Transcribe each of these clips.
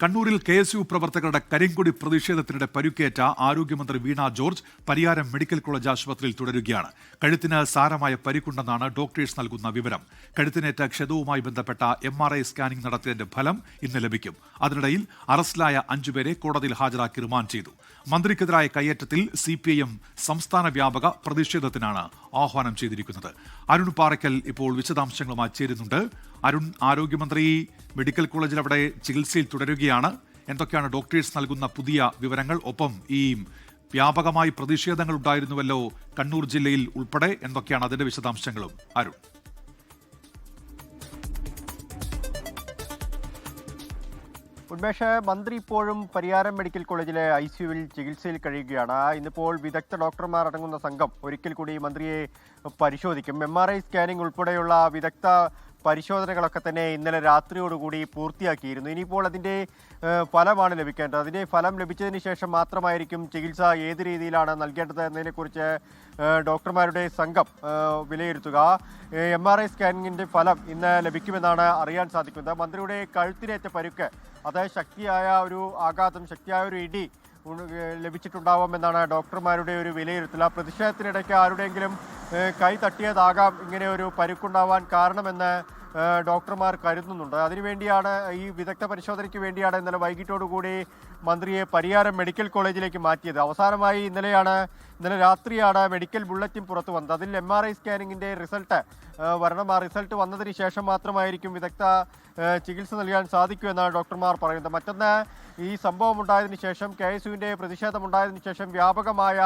കണ്ണൂരിൽ KSU പ്രവർത്തകരുടെ കരിങ്കൊടി പ്രതിഷേധത്തിനിടെ പരിക്കേറ്റ ആരോഗ്യമന്ത്രി വീണ ജോർജ് പരിയാരം മെഡിക്കൽ കോളേജ് ആശുപത്രിയിൽ തുടരുകയാണ്. കഴുത്തിന് സാരമായ പരിക്കുണ്ടെന്നാണ് ഡോക്ടേഴ്സ് നൽകുന്ന വിവരം. കഴുത്തിനേറ്റ ക്ഷതവുമായി ബന്ധപ്പെട്ട MRI സ്കാനിംഗ് നടത്തിയതിന്റെ ഫലം ഇന്ന് ലഭിക്കും. അതിനിടയിൽ അറസ്റ്റിലായ 5 പേരെ കോടതിയിൽ ഹാജരാക്കി റിമാൻഡ് ചെയ്തു. മന്ത്രിക്കെതിരായ കയ്യേറ്റത്തിൽ CPIM സംസ്ഥാന വ്യാപക പ്രതിഷേധത്തിനാണ് ആഹ്വാനം ചെയ്തിരിക്കുന്നത്. അരുൺ പാറയ്ക്കൽ ഇപ്പോൾ വിശദാംശങ്ങളുമായി ചേരുന്നുണ്ട്. അരുൺ, ആരോഗ്യമന്ത്രി മെഡിക്കൽ കോളേജിൽ അവിടെ ചികിത്സയിൽ തുടരുകയാണ്. എന്തൊക്കെയാണ് ഡോക്ടേഴ്സ് നൽകുന്ന പുതിയ വിവരങ്ങൾ? ഒപ്പം ഈ വ്യാപകമായി പ്രതിഷേധങ്ങൾ ഉണ്ടായിരുന്നുവല്ലോ കണ്ണൂർ ജില്ലയിൽ ഉൾപ്പെടെ, എന്തൊക്കെയാണ് അതിന്റെ വിശദാംശങ്ങളും അരുൺ? ഉന്മേഷ്, മന്ത്രി ഇപ്പോഴും പരിയാരം മെഡിക്കൽ കോളേജിലെ ICUവിൽ ചികിത്സയിൽ കഴിയുകയാണ്. ഇന്നിപ്പോൾ വിദഗ്ധ ഡോക്ടർമാർ അടങ്ങുന്ന സംഘം ഒരിക്കൽ കൂടി മന്ത്രിയെ പരിശോധിക്കും. MRI സ്കാനിംഗ് ഉൾപ്പെടെയുള്ള വിദഗ്ധ പരിശോധനകളൊക്കെ തന്നെ ഇന്നലെ രാത്രിയോടുകൂടി പൂർത്തിയാക്കിയിരുന്നു. ഇനിയിപ്പോൾ അതിൻ്റെ ഫലമാണ് ലഭിക്കേണ്ടത്. അതിൻ്റെ ഫലം ലഭിച്ചതിന് ശേഷം മാത്രമായിരിക്കും ചികിത്സ ഏത് രീതിയിലാണ് നൽകേണ്ടത് എന്നതിനെക്കുറിച്ച് ഡോക്ടർമാരുടെ സംഘം വിലയിരുത്തുക. MRI സ്കാനിങ്ങിൻ്റെ ഫലം ഇന്ന് ലഭിക്കുമെന്നാണ് അറിയാൻ സാധിക്കുന്നത്. മന്ത്രിയുടെ കഴുത്തിനേറ്റ പരുക്ക്, അത് ശക്തിയായ ഒരു ആഘാതം, ശക്തിയായ ഒരു ഇടി ലഭിച്ചിട്ടുണ്ടാവുമെന്നാണ് ഡോക്ടർമാരുടെ ഒരു വിലയിരുത്തൽ. ആ പ്രതിഷേധത്തിനിടയ്ക്ക് ആരുടെയെങ്കിലും കൈ തട്ടിയതാകാം ഇങ്ങനെ ഒരു പരുക്കുണ്ടാവാൻ കാരണമെന്ന് ഡോക്ടർമാർ കരുതുന്നുണ്ട്. അതിനുവേണ്ടിയാണ്, ഈ വിദഗ്ധ പരിശോധനയ്ക്ക് വേണ്ടിയാണ് ഇന്നലെ വൈകിട്ടോടുകൂടി മന്ത്രിയെ പരിയാരം മെഡിക്കൽ കോളേജിലേക്ക് മാറ്റിയത്. അവസാനമായി ഇന്നലെ രാത്രിയാണ് മെഡിക്കൽ ബുള്ളറ്റിൻ പുറത്തു വന്നത്. അതിൽ MRI സ്കാനിങ്ങിൻ്റെ റിസൾട്ട് വരണം. ആ റിസൾട്ട് വന്നതിന് ശേഷം മാത്രമായിരിക്കും വിദഗ്ധ ചികിത്സ നൽകാൻ സാധിക്കൂ എന്നാണ് ഡോക്ടർമാർ പറയുന്നത്. മറ്റൊന്ന്, ഈ സംഭവം ഉണ്ടായതിനു ശേഷം, KSUവിൻ്റെ പ്രതിഷേധം ഉണ്ടായതിനു ശേഷം വ്യാപകമായ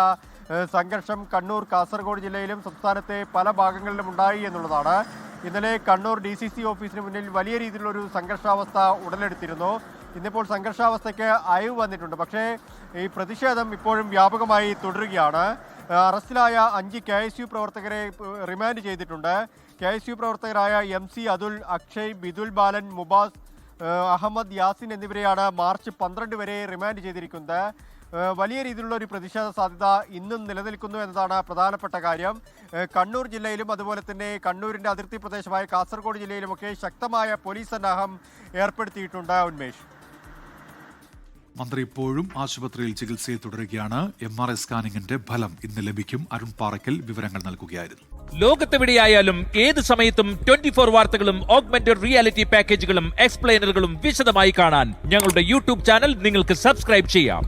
സംഘർഷം കണ്ണൂർ, കാസർഗോഡ് ജില്ലയിലും സംസ്ഥാനത്തെ പല ഭാഗങ്ങളിലും ഉണ്ടായി എന്നുള്ളതാണ്. ഇന്നലെ കണ്ണൂർ DCC ഓഫീസിന് മുന്നിൽ വലിയ രീതിയിലുള്ളൊരു സംഘർഷാവസ്ഥ ഉടലെടുത്തിരുന്നു. ഇന്നിപ്പോൾ സംഘർഷാവസ്ഥയ്ക്ക് അയവ് വന്നിട്ടുണ്ട്. പക്ഷേ ഈ പ്രതിഷേധം ഇപ്പോഴും വ്യാപകമായി തുടരുകയാണ്. അറസ്റ്റിലായ 5 KSU പ്രവർത്തകരെ റിമാൻഡ് ചെയ്തിട്ടുണ്ട്. KSU പ്രവർത്തകരായ MC അതുൽ, അക്ഷയ്, ബിദുൽ ബാലൻ, മുബാസ്, അഹമ്മദ് യാസിൻ എന്നിവരെയാണ് മാർച്ച് 12 വരെ റിമാൻഡ് ചെയ്തിരിക്കുന്നത്. വലിയ രീതിയിലുള്ള ഒരു പ്രതിഷേധ സാധ്യത ഇന്നും നിലനിൽക്കുന്നു എന്നതാണ് പ്രധാനപ്പെട്ട കാര്യം. കണ്ണൂർ ജില്ലയിലും അതുപോലെ തന്നെ കണ്ണൂരിൻ്റെ അതിർത്തി പ്രദേശമായ കാസർഗോഡ് ജില്ലയിലുമൊക്കെ ശക്തമായ പോലീസ് സന്നാഹം ഏർപ്പെടുത്തിയിട്ടുണ്ട്. ഉന്മേഷ്, മന്ത്രി ഇപ്പോഴും ആശുപത്രിയിൽ ചികിത്സയിൽ തുടരുകയാണ്. MRI സ്കാനിങ്ങിന്റെ ഫലം ഇന്ന് ലഭിക്കും. അരുൺ പാറയ്ക്കൽ വിവരങ്ങൾ നൽകുകയായിരുന്നു. ലോകത്തെവിടെയായാലും ഏത് സമയത്തും 24 വാർത്തകളും ഓഗ്മെന്റഡ് റിയാലിറ്റി പാക്കേജുകളും എക്സ്പ്ലെയിനറുകളും വിശദമായി കാണാൻ ഞങ്ങളുടെ YouTube ചാനൽ നിങ്ങൾക്ക് സബ്സ്ക്രൈബ് ചെയ്യാം.